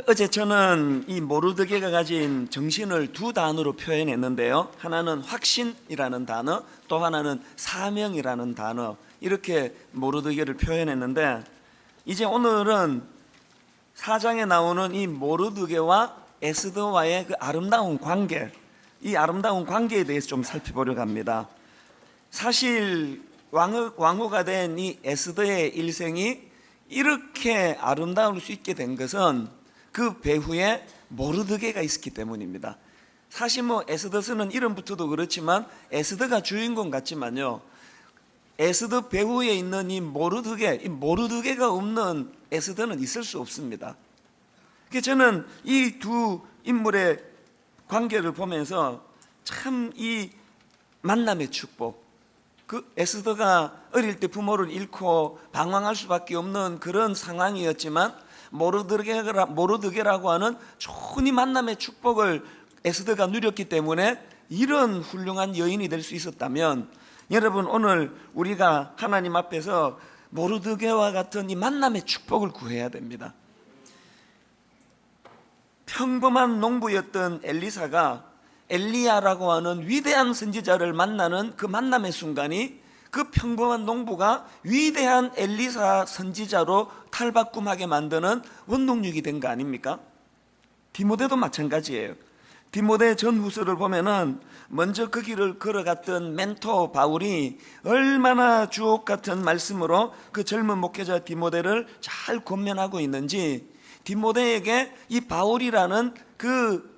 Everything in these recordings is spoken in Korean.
어제 저는 이 모르드게가 가진 정신을 두 단어로 표현했는데요. 하나는 확신이라는 단어, 또 하나는 사명이라는 단어, 이렇게 모르드게를 표현했는데, 이제 오늘은 4장에 나오는 이 모르드게와 에스더와의 그 아름다운 관계, 이 아름다운 관계에 대해서 좀 살펴보려고 합니다. 사실 왕후가 된 이 에스더의 일생이 이렇게 아름다울 수 있게 된 것은 그 배후에 모르드게가 있었기 때문입니다. 사실 에스더서는 이름부터도 그렇지만 에스더가 주인공 같지만요, 에스더 배후에 있는 이 모르드게가 없는 에스더는 있을 수 없습니다. 그래서 저는 이 두 인물의 관계를 보면서 참 이 만남의 축복, 그 에스더가 어릴 때 부모를 잃고 방황할 수밖에 없는 그런 상황이었지만 모르드게라고 하는 좋은 이 만남의 축복을 에스더가 누렸기 때문에 이런 훌륭한 여인이 될 수 있었다면, 여러분 오늘 우리가 하나님 앞에서 모르드게와 같은 이 만남의 축복을 구해야 됩니다. 평범한 농부였던 엘리사가 엘리야라고 하는 위대한 선지자를 만나는 그 만남의 순간이 그 평범한 농부가 위대한 엘리사 선지자로 탈바꿈하게 만드는 원동력이 된 거 아닙니까? 디모데도 마찬가지예요. 디모데 전후서를 보면은 먼저 그 길을 걸어갔던 멘토 바울이 얼마나 주옥 같은 말씀으로 그 젊은 목회자 디모데를 잘 권면하고 있는지, 디모데에게 이 바울이라는 그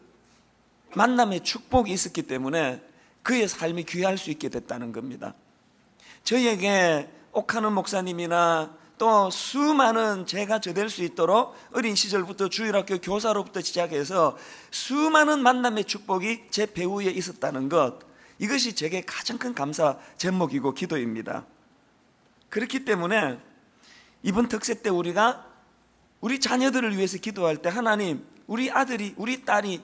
만남의 축복이 있었기 때문에 그의 삶이 귀할 수 있게 됐다는 겁니다. 저에게 옥하는 목사님이나 또 수많은 제가 될 수 있도록 어린 시절부터 주일학교 교사로부터 시작해서 수많은 만남의 축복이 제 배후에 있었다는 것, 이것이 제게 가장 큰 감사 제목이고 기도입니다. 그렇기 때문에 이번 특세 때 우리가 우리 자녀들을 위해서 기도할 때, 하나님, 우리 아들이, 우리 딸이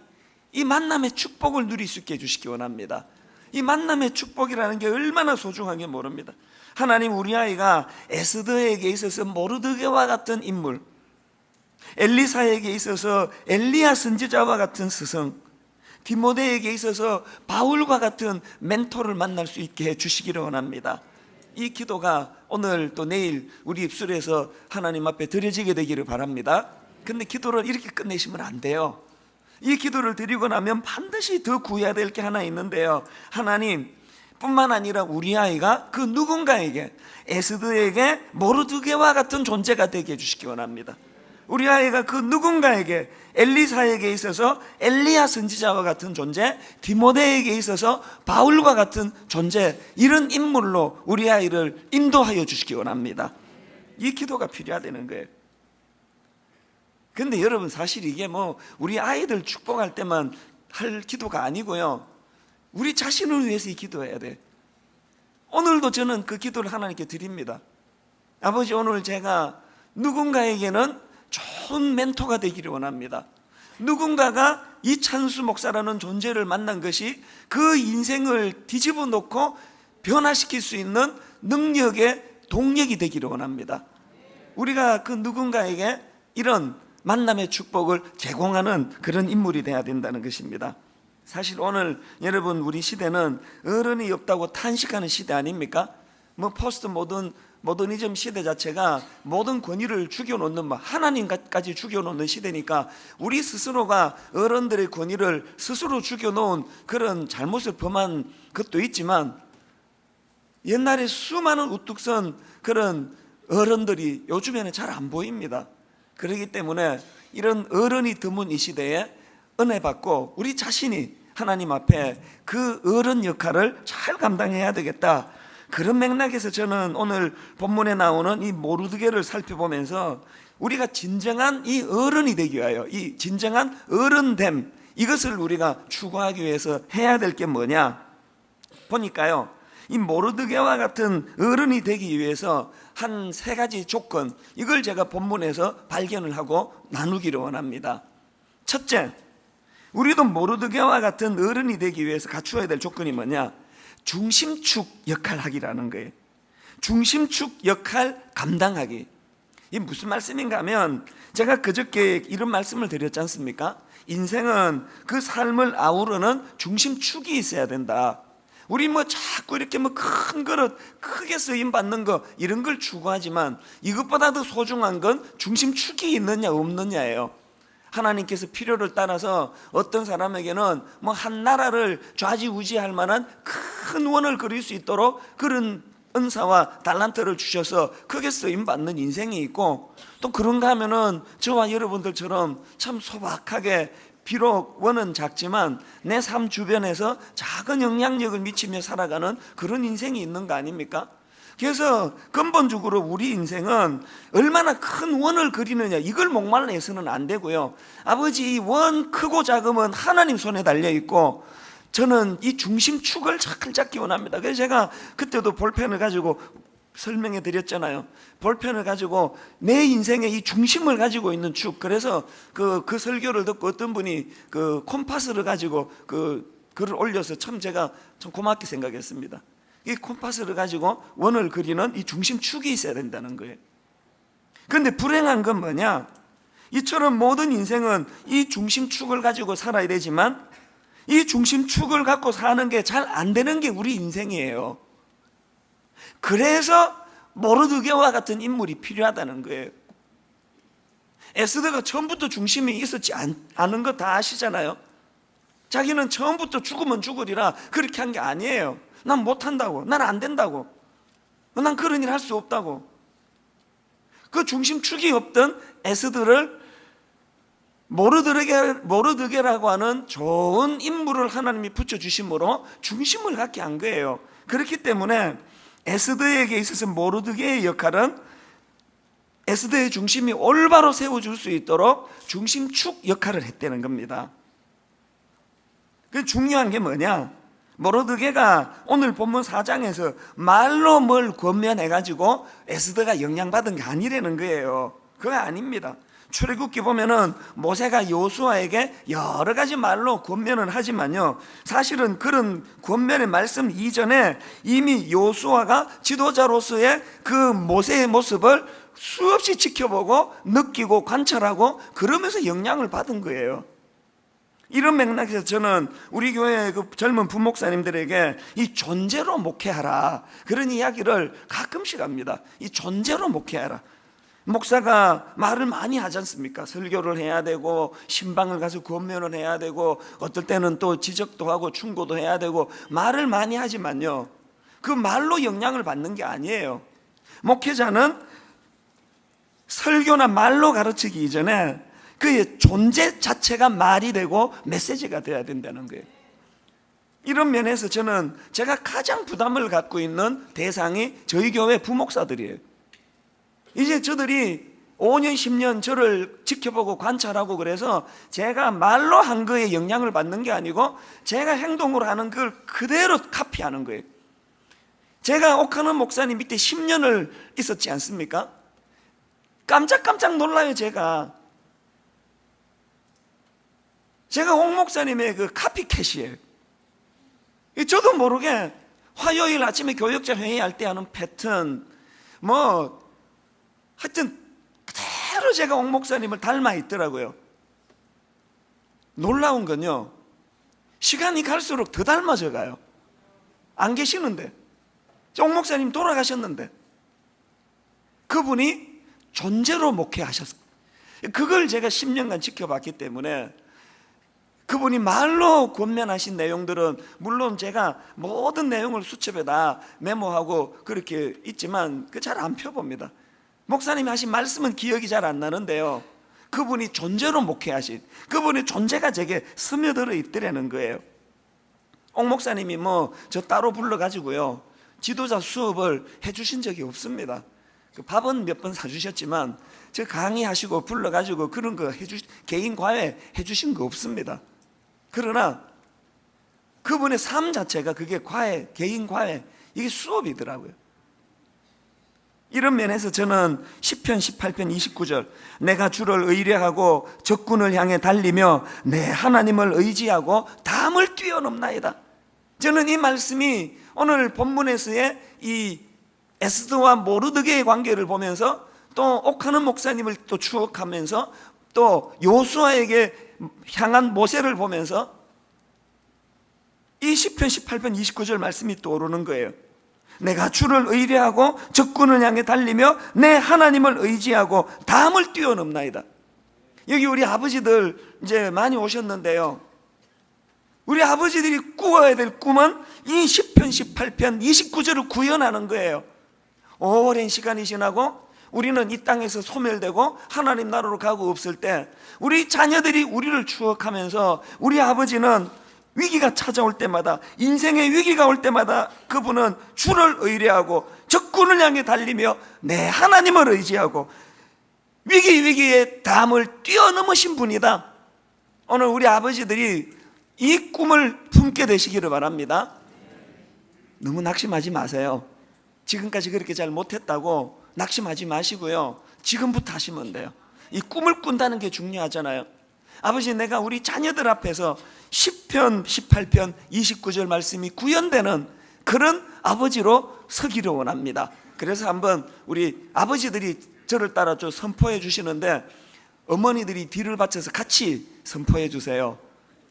이 만남의 축복을 누릴 수 있게 해주시기 원합니다. 이 만남의 축복이라는 게 얼마나 소중한지 모릅니다. 하나님, 우리 아이가 에스더에게 있어서 모르드게와 같은 인물, 엘리사에게 있어서 엘리야 선지자와 같은 스승, 디모데에게 있어서 바울과 같은 멘토를 만날 수 있게 해주시기를 원합니다. 이 기도가 오늘 또 내일 우리 입술에서 하나님 앞에 드려지게 되기를 바랍니다. 근데 기도를 이렇게 끝내시면 안 돼요. 이 기도를 드리고 나면 반드시 더 구해야 될 게 하나 있는데요, 하나님, 뿐만 아니라 우리 아이가 그 누군가에게, 에스더에게 모르드게와 같은 존재가 되게 해주시기 원합니다. 우리 아이가 그 누군가에게, 엘리사에게 있어서 엘리야 선지자와 같은 존재, 디모데에게 있어서 바울과 같은 존재, 이런 인물로 우리 아이를 인도하여 주시기 원합니다. 이 기도가 필요하다는 거예요. 근데 여러분, 사실 이게 우리 아이들 축복할 때만 할 기도가 아니고요, 우리 자신을 위해서 이 기도해야 돼. 오늘도 저는 그 기도를 하나님께 드립니다. 아버지, 오늘 제가 누군가에게는 좋은 멘토가 되기를 원합니다. 누군가가 이찬수 목사라는 존재를 만난 것이 그 인생을 뒤집어 놓고 변화시킬 수 있는 능력의 동력이 되기를 원합니다. 우리가 그 누군가에게 이런 만남의 축복을 제공하는 그런 인물이 돼야 된다는 것입니다. 사실 오늘 여러분, 우리 시대는 어른이 없다고 탄식하는 시대 아닙니까? 포스트 모더니즘 시대 자체가 모든 권위를 죽여놓는, 하나님까지 죽여놓는 시대니까 우리 스스로가 어른들의 권위를 스스로 죽여놓은 그런 잘못을 범한 것도 있지만, 옛날에 수많은 우뚝 선 그런 어른들이 요즘에는 잘 안 보입니다. 그렇기 때문에 이런 어른이 드문 이 시대에 은혜 받고 우리 자신이 하나님 앞에 그 어른 역할을 잘 감당해야 되겠다, 그런 맥락에서 저는 오늘 본문에 나오는 이 모르드게를 살펴보면서 우리가 진정한 이 어른이 되기 위하여, 이 진정한 어른됨, 이것을 우리가 추구하기 위해서 해야 될 게 뭐냐 보니까요, 이 모르드게와 같은 어른이 되기 위해서 한 3가지 조건, 이걸 제가 본문에서 발견을 하고 나누기를 원합니다. 첫째, 우리도 모르드게와 같은 어른이 되기 위해서 갖추어야 될 조건이 뭐냐? 중심축 역할 하기라는 거예요. 중심축 역할 감당하기. 이 무슨 말씀인가 하면 제가 그저께 이런 말씀을 드렸지 않습니까? 인생은 그 삶을 아우르는 중심축이 있어야 된다. 우리 자꾸 이렇게 큰 그릇, 크게 쓰임 받는 거 이런 걸 추구하지만 이것보다 더 소중한 건 중심축이 있느냐 없느냐예요. 하나님께서 필요를 따라서 어떤 사람에게는 한 나라를 좌지우지할 만한 큰 원을 그릴 수 있도록 그런 은사와 달란트를 주셔서 크게 쓰임 받는 인생이 있고, 또 그런가 하면은 저와 여러분들처럼 참 소박하게 비록 원은 작지만 내 삶 주변에서 작은 영향력을 미치며 살아가는 그런 인생이 있는 거 아닙니까? 그래서 근본적으로 우리 인생은 얼마나 큰 원을 그리느냐 이걸 목말라해서는 안 되고요. 아버지, 이 원 크고 작음은 하나님 손에 달려 있고 저는 이 중심축을 잘 잡기 원합니다. 그래서 제가 그때도 볼펜을 가지고 설명해 드렸잖아요. 볼펜을 가지고 내 인생의 이 중심을 가지고 있는 축. 그래서 그 설교를 듣고 어떤 분이 그 콤파스를 가지고 그 글을 올려서 참 제가 참 고맙게 생각했습니다. 이 콤파스를 가지고 원을 그리는 이 중심축이 있어야 된다는 거예요. 그런데 불행한 건 뭐냐? 이처럼 모든 인생은 이 중심축을 가지고 살아야 되지만 이 중심축을 갖고 사는 게 잘 안 되는 게 우리 인생이에요. 그래서 모르드게와 같은 인물이 필요하다는 거예요. 에스더가 처음부터 중심이 있었지 않은 거 다 아시잖아요. 자기는 처음부터 죽으면 죽으리라 그렇게 한 게 아니에요. 난 못한다고, 난 안 된다고, 난 그런 일 할 수 없다고. 그 중심축이 없던 에스더를 모르드게라고 하는 좋은 인물을 하나님이 붙여주심으로 중심을 갖게 한 거예요. 그렇기 때문에 에스더에게 있어서 모르드게의 역할은 에스더의 중심이 올바로 세워줄 수 있도록 중심축 역할을 했다는 겁니다. 그 중요한 게 뭐냐? 모르드게가 오늘 본문 4장에서 말로 뭘 권면해가지고 에스더가 영향받은 게 아니라는 거예요. 그거 아닙니다. 출애굽기 보면은 모세가 여호수아에게 여러 가지 말로 권면을 하지만요, 사실은 그런 권면의 말씀 이전에 이미 여호수아가 지도자로서의 그 모세의 모습을 수없이 지켜보고 느끼고 관찰하고 그러면서 영향을 받은 거예요. 이런 맥락에서 저는 우리 교회 그 젊은 부목사님들에게 이 존재로 목회하라 그런 이야기를 가끔씩 합니다. 이 존재로 목회하라. 목사가 말을 많이 하지 않습니까? 설교를 해야 되고 신방을 가서 권면을 해야 되고 어떨 때는 또 지적도 하고 충고도 해야 되고 말을 많이 하지만요, 그 말로 영향을 받는 게 아니에요. 목회자는 설교나 말로 가르치기 이전에 그의 존재 자체가 말이 되고 메시지가 되어야 된다는 거예요. 이런 면에서 저는 제가 가장 부담을 갖고 있는 대상이 저희 교회 부목사들이에요. 이제 저들이 5년 10년 저를 지켜보고 관찰하고 그래서 제가 말로 한 거에 영향을 받는 게 아니고 제가 행동으로 하는 걸 그대로 카피하는 거예요. 제가 옥하는 목사님 밑에 10년을 있었지 않습니까? 깜짝깜짝 놀라요. 제가 옥 목사님의 그 카피캣이에요. 저도 모르게 화요일 아침에 교역자 회의할 때 하는 패턴, 하여튼 그대로 제가 옥 목사님을 닮아 있더라고요. 놀라운 건요, 시간이 갈수록 더 닮아져 가요. 안 계시는데, 옥 목사님 돌아가셨는데 그분이 존재로 목회하셨어요. 그걸 제가 10년간 지켜봤기 때문에 그분이 말로 권면하신 내용들은 물론 제가 모든 내용을 수첩에다 메모하고 그렇게 있지만 그 잘 안 펴봅니다. 목사님이 하신 말씀은 기억이 잘 안 나는데요, 그분이 존재로 목회하신 그분의 존재가 제게 스며들어 있더라는 거예요. 옥 목사님이 저 따로 불러가지고요 지도자 수업을 해주신 적이 없습니다. 그 밥은 몇 번 사주셨지만 저 강의하시고 불러가지고 그런 거 개인 과외 해주신 거 없습니다. 그러나 그분의 삶 자체가 그게 과외, 개인 과외, 이게 수업이더라고요. 이런 면에서 저는 시편 18편 29절 내가 주를 의뢰하고 적군을 향해 달리며 내 하나님을 의지하고 담을 뛰어넘나이다. 저는 이 말씀이 오늘 본문에서의 이 에스더와 모르드게의 관계를 보면서 또 옥하는 목사님을 또 추억하면서 또 요수아에게 향한 모세를 보면서 이 시편 18편 29절 말씀이 떠오르는 거예요. 내가 주를 의뢰하고 적군을 향해 달리며 내 하나님을 의지하고 담을 뛰어넘나이다. 여기 우리 아버지들 이제 많이 오셨는데요, 우리 아버지들이 꾸어야 될 꿈은 이 시편 18편 29절을 구현하는 거예요. 오랜 시간이 지나고 우리는 이 땅에서 소멸되고 하나님 나라로 가고 없을 때 우리 자녀들이 우리를 추억하면서 우리 아버지는 위기가 찾아올 때마다, 인생의 위기가 올 때마다 그분은 주를 의뢰하고 적군을 향해 달리며 내 하나님을 의지하고 위기에 담을 뛰어넘으신 분이다. 오늘 우리 아버지들이 이 꿈을 품게 되시기를 바랍니다. 너무 낙심하지 마세요. 지금까지 그렇게 잘 못했다고 낙심하지 마시고요, 지금부터 하시면 돼요. 이 꿈을 꾼다는 게 중요하잖아요. 아버지, 내가 우리 자녀들 앞에서 10편 18편 29절 말씀이 구현되는 그런 아버지로 서기를 원합니다. 그래서 한번 우리 아버지들이 저를 따라 좀 선포해 주시는데, 어머니들이 뒤를 받쳐서 같이 선포해 주세요.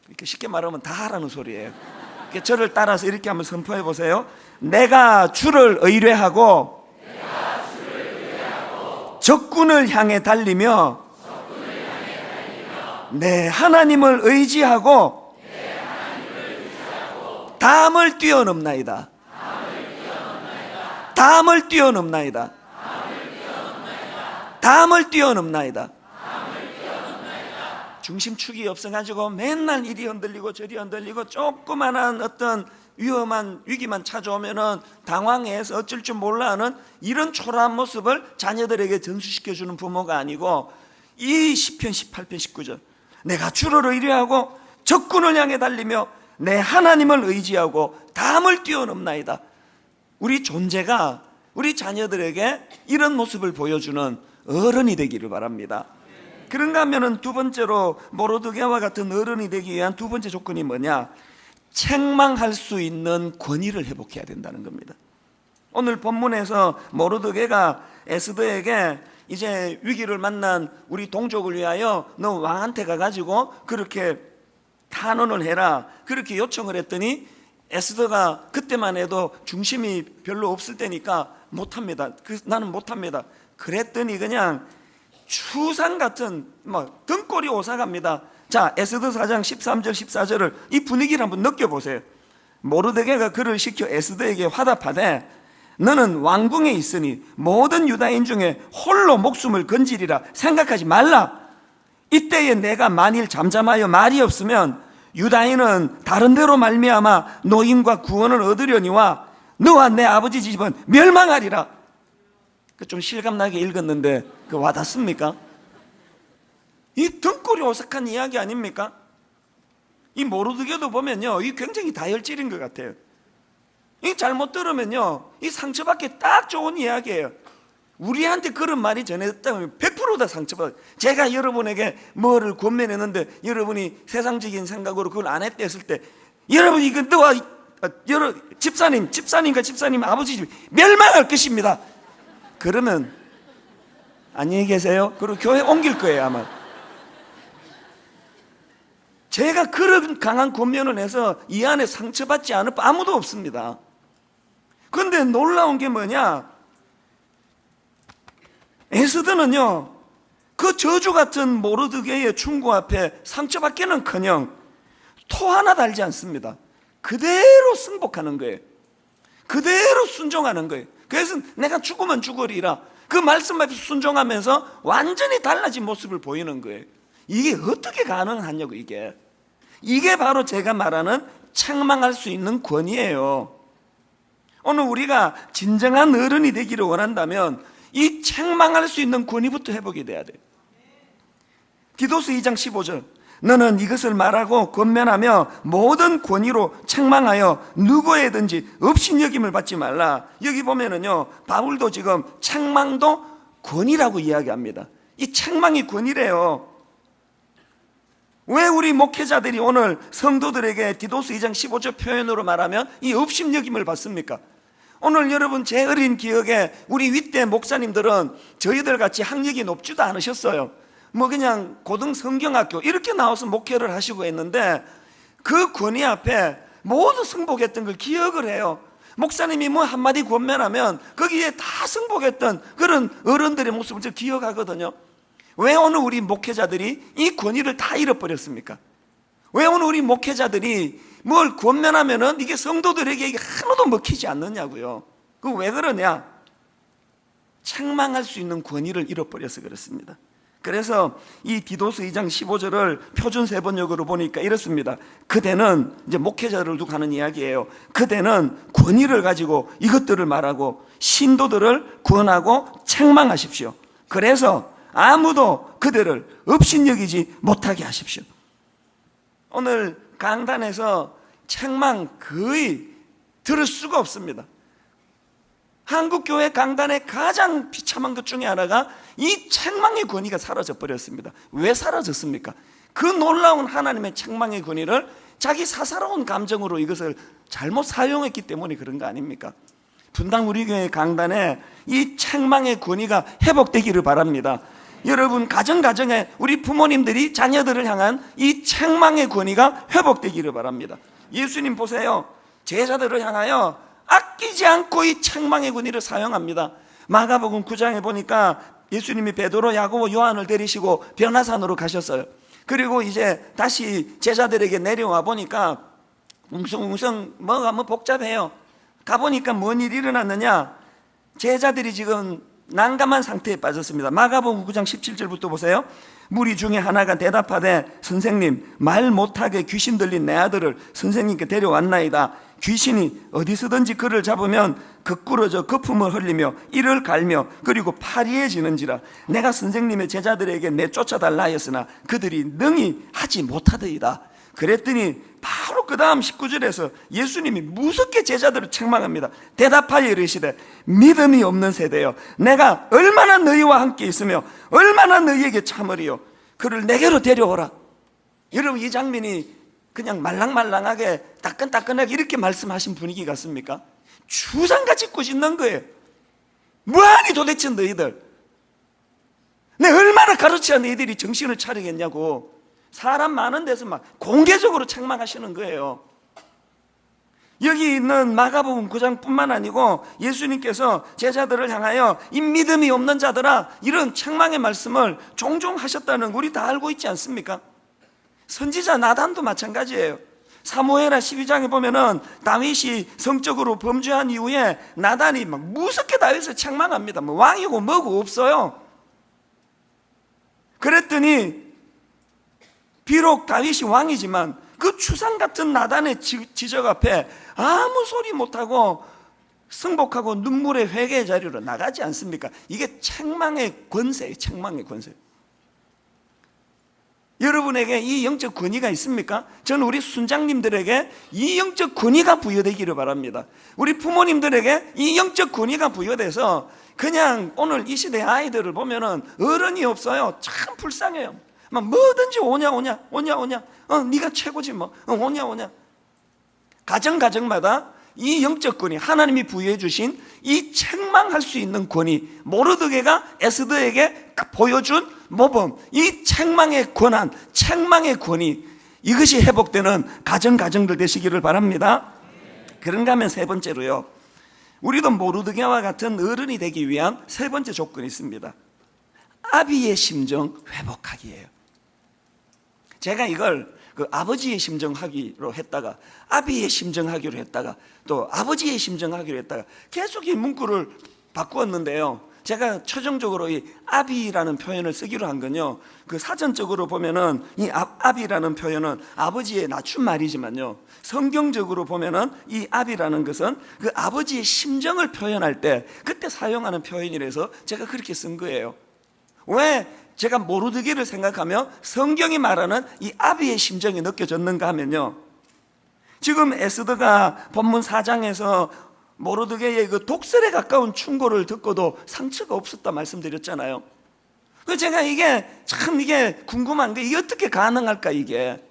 이렇게 쉽게 말하면 다 하라는 소리예요. 저를 따라서 이렇게 한번 선포해 보세요. 내가 주를 의뢰하고 적군을 향해 달리며 내 하나님을 의지하고 담을 뛰어넘나이다. 담을 뛰어넘나이다. 담을 뛰어넘나이다. 중심축이 없어가지고 맨날 이리 흔들리고 저리 흔들리고 조그만한 어떤 위험한 위기만 찾아오면은 당황해서 어쩔 줄 몰라 하는 이런 초라한 모습을 자녀들에게 전수시켜주는 부모가 아니고, 이 시편 18편 19절 내가 주를 의뢰하고 적군을 향해 달리며 내 하나님을 의지하고 담을 뛰어넘나이다. 우리 존재가 우리 자녀들에게 이런 모습을 보여주는 어른이 되기를 바랍니다. 그런가 하면은 두 번째로 모르드게와 같은 어른이 되기 위한 두 번째 조건이 뭐냐? 책망할 수 있는 권위를 회복해야 된다는 겁니다. 오늘 본문에서 모르드게가 에스더에게 이제 위기를 만난 우리 동족을 위하여 너 왕한테 가가지고 그렇게 탄원을 해라, 그렇게 요청을 했더니 에스더가 그때만 해도 중심이 별로 없을 때니까 못합니다. 나는 못합니다. 그랬더니 그냥 추상 같은 등골이 오사갑니다. 자, 에스더 4장 13절 14절을 이 분위기를 한번 느껴보세요. 모르드게가 그를 시켜 에스더에게 화답하되 너는 왕궁에 있으니 모든 유다인 중에 홀로 목숨을 건지리라 생각하지 말라. 이때에 내가 만일 잠잠하여 말이 없으면 유다인은 다른 데로 말미암아 노임과 구원을 얻으려니와 너와 내 아버지 집은 멸망하리라. 좀 실감나게 읽었는데 그 와닿습니까? 이 등골이 오싹한 이야기 아닙니까? 이 모르드게도 보면요, 이 굉장히 다혈질인 것 같아요. 이 잘못 들으면요, 이 상처받기 딱 좋은 이야기예요. 우리한테 그런 말이 전해졌다면 100% 다 상처받아요. 제가 여러분에게 뭐를 권면했는데 여러분이 세상적인 생각으로 그걸 안 했다 했을 때, 여러분 이거 너와 집사님과 집사님 아버지 집 멸망할 것입니다. 그러면 안녕히 계세요. 그리고 교회 옮길 거예요 아마. 제가 그런 강한 권면을 해서 이 안에 상처받지 않을 아무도 없습니다. 그런데 놀라운 게 뭐냐, 에스더는요 그 저주 같은 모르드게의 충고 앞에 상처받기는커녕 토 하나 달지 않습니다. 그대로 승복하는 거예요. 그대로 순종하는 거예요. 그래서 내가 죽으면 죽으리라 그 말씀 앞에 순종하면서 완전히 달라진 모습을 보이는 거예요. 이게 어떻게 가능하냐고. 이게 바로 제가 말하는 책망할 수 있는 권위예요. 오늘 우리가 진정한 어른이 되기를 원한다면 이 책망할 수 있는 권위부터 회복이 돼야 돼요. 디도스 2장 15절 너는 이것을 말하고 권면하며 모든 권위로 책망하여 누구에든지 업신여김을 받지 말라. 여기 보면은요 바울도 지금 책망도 권위라고 이야기합니다. 이 책망이 권위래요. 왜 우리 목회자들이 오늘 성도들에게 디도스 2장 15절 표현으로 말하면 이 업신여김을 받습니까? 오늘 여러분 제 어린 기억에 우리 윗대 목사님들은 저희들 같이 학력이 높지도 않으셨어요. 뭐 그냥 고등 성경학교 이렇게 나와서 목회를 하시고 했는데 그 권위 앞에 모두 승복했던 걸 기억을 해요. 목사님이 뭐 한마디 권면하면 거기에 다 승복했던 그런 어른들의 모습을 제가 기억하거든요. 왜 오늘 우리 목회자들이 이 권위를 다 잃어버렸습니까? 왜 오늘 우리 목회자들이 뭘 권면하면은 이게 성도들에게 이게 하나도 먹히지 않느냐고요. 그 왜 그러냐? 책망할 수 있는 권위를 잃어버려서 그렇습니다. 그래서 이 디도서 2장 15절을 표준 세번역으로 보니까 이렇습니다. 그대는, 이제 목회자를 두고 하는 이야기예요. 그대는 권위를 가지고 이것들을 말하고 신도들을 구원하고 책망하십시오. 그래서 아무도 그들을 업신여기지 못하게 하십시오. 오늘 강단에서 책망 거의 들을 수가 없습니다. 한국교회 강단의 가장 비참한 것 중에 하나가 이 책망의 권위가 사라져 버렸습니다. 왜 사라졌습니까? 그 놀라운 하나님의 책망의 권위를 자기 사사로운 감정으로 이것을 잘못 사용했기 때문에 그런 거 아닙니까? 분당 우리 교회 강단에 이 책망의 권위가 회복되기를 바랍니다. 여러분 가정에 우리 부모님들이 자녀들을 향한 이 책망의 권위가 회복되기를 바랍니다. 예수님 보세요. 제자들을 향하여 아끼지 않고 이 책망의 권위를 사용합니다. 마가복음 9장에 보니까 예수님이 베드로, 야고보, 요한을 데리시고 변화산으로 가셨어요. 그리고 이제 다시 제자들에게 내려와 보니까 웅성웅성 뭐가 뭐 복잡해요. 가보니까 뭔 일이 일어났느냐? 제자들이 지금 난감한 상태에 빠졌습니다. 마가복음 9장 17절부터 보세요. 무리 중에 하나가 대답하되 선생님, 말 못하게 귀신 들린 내 아들을 선생님께 데려왔나이다. 귀신이 어디서든지 그를 잡으면 거꾸러져 거품을 흘리며 이를 갈며 그리고 파리해지는지라. 내가 선생님의 제자들에게 내쫓아달라 하였으나 그들이 능히 하지 못하더이다. 그랬더니 바로 그 다음 19절에서 예수님이 무섭게 제자들을 책망합니다. 대답하여 이르시되 믿음이 없는 세대여, 내가 얼마나 너희와 함께 있으며 얼마나 너희에게 참으리요. 그를 내게로 데려오라. 여러분 이 장면이 그냥 말랑말랑하게 따끈따끈하게 이렇게 말씀하신 분위기 같습니까? 주상같이 꾸짖는 거예요. 뭐하니 도대체 너희들, 내 얼마나 가르쳐야 너희들이 정신을 차리겠냐고. 사람 많은 데서 막 공개적으로 책망하시는 거예요. 여기 있는 마가복음 9장뿐만 아니고 예수님께서 제자들을 향하여 이 믿음이 없는 자들아, 이런 책망의 말씀을 종종 하셨다는 거 우리 다 알고 있지 않습니까? 선지자 나단도 마찬가지예요. 사무엘하 12장에 보면은 다윗이 성적으로 범죄한 이후에 나단이 막 무섭게 다윗을 책망합니다. 뭐 왕이고 뭐고 없어요. 그랬더니 비록 다윗이 왕이지만 그 추상 같은 나단의 지적 앞에 아무 소리 못하고 승복하고 눈물의 회개의 자리로 나가지 않습니까? 이게 책망의 권세예요. 책망의 권세. 여러분에게 이 영적 권위가 있습니까? 저는 우리 순장님들에게 이 영적 권위가 부여되기를 바랍니다. 우리 부모님들에게 이 영적 권위가 부여돼서 그냥 오늘 이 시대 아이들을 보면은 어른이 없어요. 참 불쌍해요. 막 뭐든지 오냐 네가 최고지 뭐 오냐. 가정마다 이 영적 권위, 하나님이 부여해 주신 이 책망할 수 있는 권위, 모르드게가 에스더에게 보여준 모범, 이 책망의 권한, 책망의 권위, 이것이 회복되는 가정들 되시기를 바랍니다. 그런가 하면 세 번째로요, 우리도 모르드게와 같은 어른이 되기 위한 세 번째 조건이 있습니다. 아비의 심정 회복하기예요. 제가 이걸 아버지의 심정하기로 했다가 아비의 심정하기로 했다가 또 아버지의 심정하기로 했다가 계속 이 문구를 바꾸었는데요, 제가 최종적으로 이 아비라는 표현을 쓰기로 한 건요, 그 사전적으로 보면은 이 아비라는 표현은 아버지의 낮춤말이지만요, 성경적으로 보면은 이 아비라는 것은 그 아버지의 심정을 표현할 때 그때 사용하는 표현이라서 제가 그렇게 쓴 거예요. 왜 제가 모르드게를 생각하며 성경이 말하는 이 아비의 심정이 느껴졌는가 하면요, 지금 에스더가 본문 4장에서 모르드게의 그 독설에 가까운 충고를 듣고도 상처가 없었다 말씀드렸잖아요. 그래서 제가 이게 참 궁금한 게 이게 어떻게 가능할까, 이게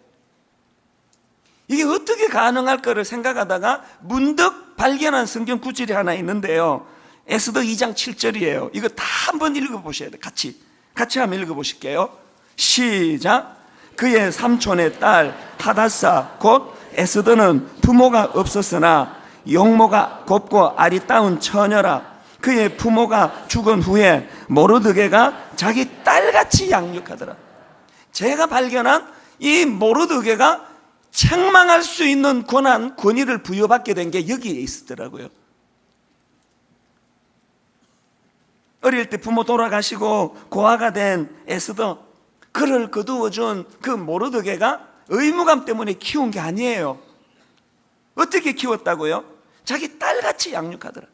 어떻게 가능할까를 생각하다가 문득 발견한 성경 구절이 하나 있는데요, 에스더 2장 7절이에요. 이거 다 한번 읽어보셔야 돼요. 같이 한번 읽어보실게요. 시작. 그의 삼촌의 딸 하다사 곧 에스더는 부모가 없었으나 용모가 곱고 아리따운 처녀라. 그의 부모가 죽은 후에 모르드게가 자기 딸같이 양육하더라. 제가 발견한 이 모르드게가 책망할 수 있는 권위를 부여받게 된 게 여기에 있었더라고요. 어릴 때 부모 돌아가시고 고아가 된 에스더, 그를 거두어준 그 모르드게가 의무감 때문에 키운 게 아니에요. 어떻게 키웠다고요? 자기 딸같이 양육하더라.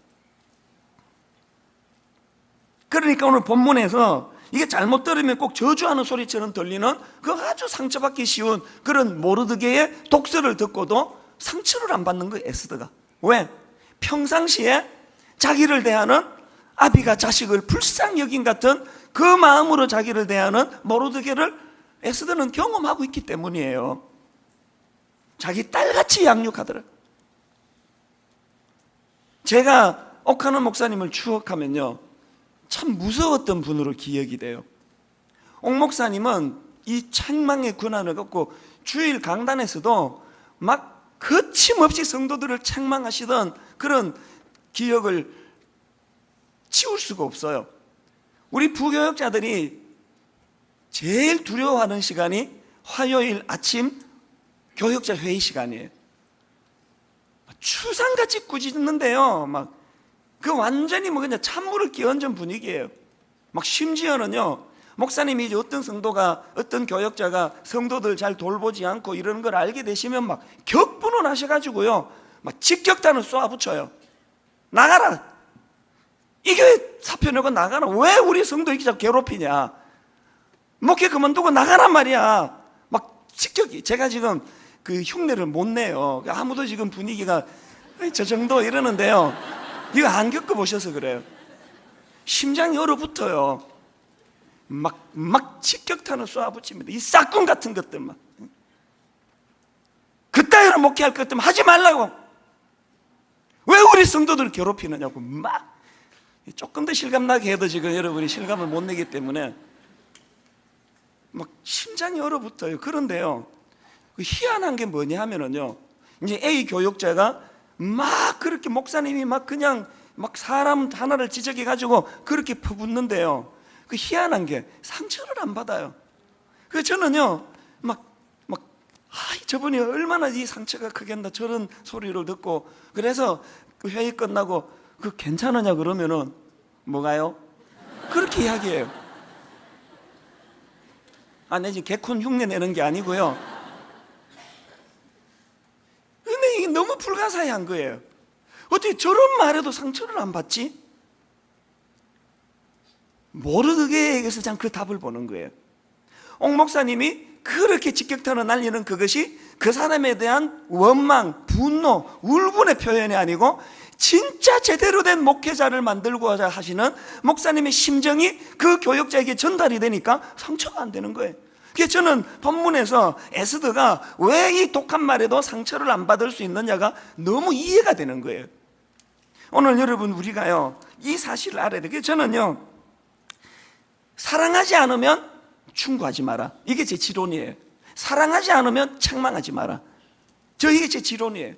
그러니까 오늘 본문에서 이게 잘못 들으면 꼭 저주하는 소리처럼 들리는 그 아주 상처받기 쉬운 그런 모르드게의 독설을 듣고도 상처를 안 받는 거예요, 에스더가. 왜? 평상시에 자기를 대하는 아비가 자식을 불쌍히 여긴 같은 그 마음으로 자기를 대하는 모르드게를 에스더는 경험하고 있기 때문이에요. 자기 딸같이 양육하더라. 제가 옥하는 목사님을 추억하면요, 참 무서웠던 분으로 기억이 돼요. 옥 목사님은 이 책망의 권한을 갖고 주일 강단에서도 막 거침없이 성도들을 책망하시던 그런 기억을 지울 수가 없어요. 우리 부교역자들이 제일 두려워하는 시간이 화요일 아침 교역자 회의 시간이에요. 추상같이 꾸짖는데요, 막 그 완전히 뭐 그냥 찬물을 끼얹은 분위기예요. 막 심지어는요, 목사님이 이제 어떤 성도가, 어떤 교역자가 성도들 잘 돌보지 않고 이러는 걸 알게 되시면 막 격분을 하셔가지고요, 막 직격탄을 쏘아붙여요. 나가라! 이 교회 사표 내고 나가라! 왜 우리 성도 이렇게 자꾸 괴롭히냐? 목회 그만두고 나가란 말이야. 막 직격이. 제가 지금 그 흉내를 못 내요. 아무도 지금 분위기가 저 정도 이러는데요, 이거 안 겪어보셔서 그래요. 심장이 얼어붙어요. 막 직격탄을 쏘아붙입니다. 이 싹군 같은 것들 막. 그따위로 목회할 것들 하지 말라고. 왜 우리 성도들을 괴롭히느냐고 막. 조금 더 실감나게 해도 지금 여러분이 실감을 못 내기 때문에 막 심장이 얼어붙어요. 그런데요, 희한한 게 뭐냐 하면은요, 이제 A 교육자가 막 그렇게 목사님이 막 그냥 막 사람 하나를 지적해 가지고 그렇게 퍼붓는데요, 그 희한한 게 상처를 안 받아요. 그래서 저는요, 저분이 얼마나 이 상처가 크겠나, 저런 소리를 듣고. 그래서 그 회의 끝나고 그 괜찮으냐 그러면은 뭐가요? 그렇게 이야기해요. 내 지금 개콘 흉내 내는 게 아니고요, 근데 이게 너무 불가사의한 거예요. 어떻게 저런 말에도 상처를 안 받지? 모르드게에게서 참 그 답을 보는 거예요. 옥 목사님이 그렇게 직격탄을 날리는 그것이 그 사람에 대한 원망, 분노, 울분의 표현이 아니고 진짜 제대로 된 목회자를 만들고자 하시는 목사님의 심정이 그 교역자에게 전달이 되니까 상처가 안 되는 거예요. 그래서 저는 본문에서 에스더가 왜 이 독한 말에도 상처를 안 받을 수 있느냐가 너무 이해가 되는 거예요. 오늘 여러분, 우리가요, 이 사실을 알아야 돼요. 그래서 저는요, 사랑하지 않으면 충고하지 마라. 이게 제 지론이에요. 사랑하지 않으면 책망하지 마라. 이게 제 지론이에요.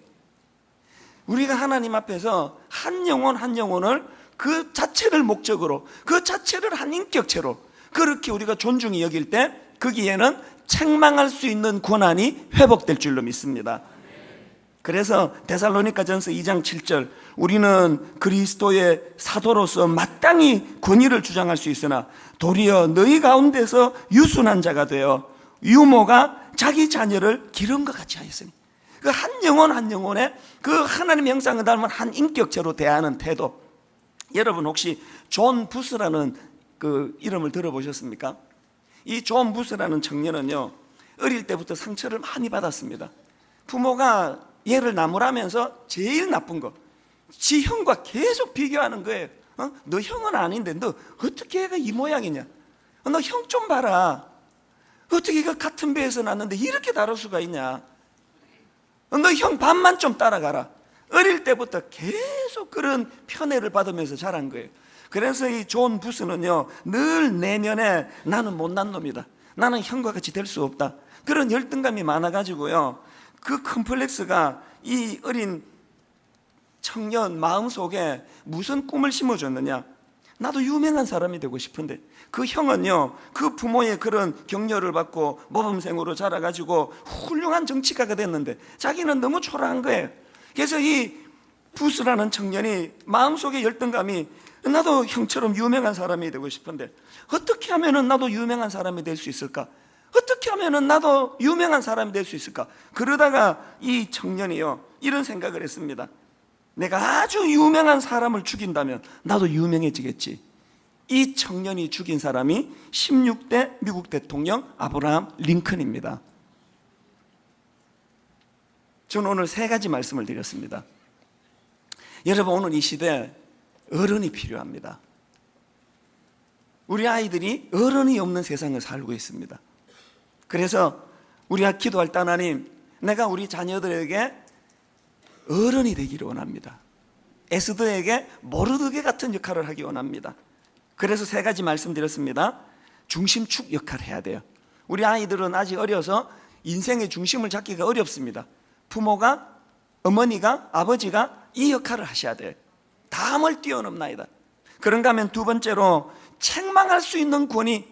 우리가 하나님 앞에서 한 영혼 한 영혼을 그 자체를 목적으로, 그 자체를 한 인격체로 그렇게 우리가 존중히 여길 때 거기에는 책망할 수 있는 권한이 회복될 줄로 믿습니다. 그래서 데살로니가전서 2장 7절, 우리는 그리스도의 사도로서 마땅히 권위를 주장할 수 있으나 도리어 너희 가운데서 유순한 자가 되어 유모가 자기 자녀를 기름과 같이 하였으니, 그 한 영혼 한 영혼의 그 하나님의 형상을 닮은 한 인격체로 대하는 태도. 여러분 혹시 존 부스라는 그 이름을 들어보셨습니까? 이 존 부스라는 청년은요, 어릴 때부터 상처를 많이 받았습니다. 부모가 얘를 나무라면서 제일 나쁜 거, 지 형과 계속 비교하는 거예요. 너 형은 아닌데 너 어떻게 얘가 이 모양이냐? 너 형 좀 봐라. 어떻게 그 같은 배에서 났는데 이렇게 다를 수가 있냐? 너 형 반만 좀 따라가라. 어릴 때부터 계속 그런 편애를 받으면서 자란 거예요. 그래서 이 존 부스는요, 늘 내면에 나는 못난 놈이다, 나는 형과 같이 될 수 없다, 그런 열등감이 많아가지고요, 그 컴플렉스가 이 어린 청년 마음속에 무슨 꿈을 심어줬느냐, 나도 유명한 사람이 되고 싶은데, 그 형은요, 그 부모의 그런 격려를 받고 모범생으로 자라가지고 훌륭한 정치가가 됐는데 자기는 너무 초라한 거예요. 그래서 이 부스라는 청년이 마음속에 열등감이, 나도 형처럼 유명한 사람이 되고 싶은데 어떻게 하면 나도 유명한 사람이 될 수 있을까? 어떻게 하면 나도 유명한 사람이 될 수 있을까? 그러다가 이 청년이요, 이런 생각을 했습니다. 내가 아주 유명한 사람을 죽인다면 나도 유명해지겠지. 이 청년이 죽인 사람이 16대 미국 대통령 아브라함 링컨입니다. 저는 오늘 세 가지 말씀을 드렸습니다. 여러분, 오늘 이 시대에 어른이 필요합니다. 우리 아이들이 어른이 없는 세상을 살고 있습니다. 그래서 우리가 기도할 때, 하나님, 내가 우리 자녀들에게 어른이 되기를 원합니다. 에스더에게 모르드게 같은 역할을 하기 원합니다. 그래서 세 가지 말씀드렸습니다. 중심축 역할을 해야 돼요. 우리 아이들은 아직 어려서 인생의 중심을 잡기가 어렵습니다. 부모가, 어머니가, 아버지가 이 역할을 하셔야 돼요. 담을 뛰어넘나이다. 그런가 하면 두 번째로, 책망할 수 있는 권위.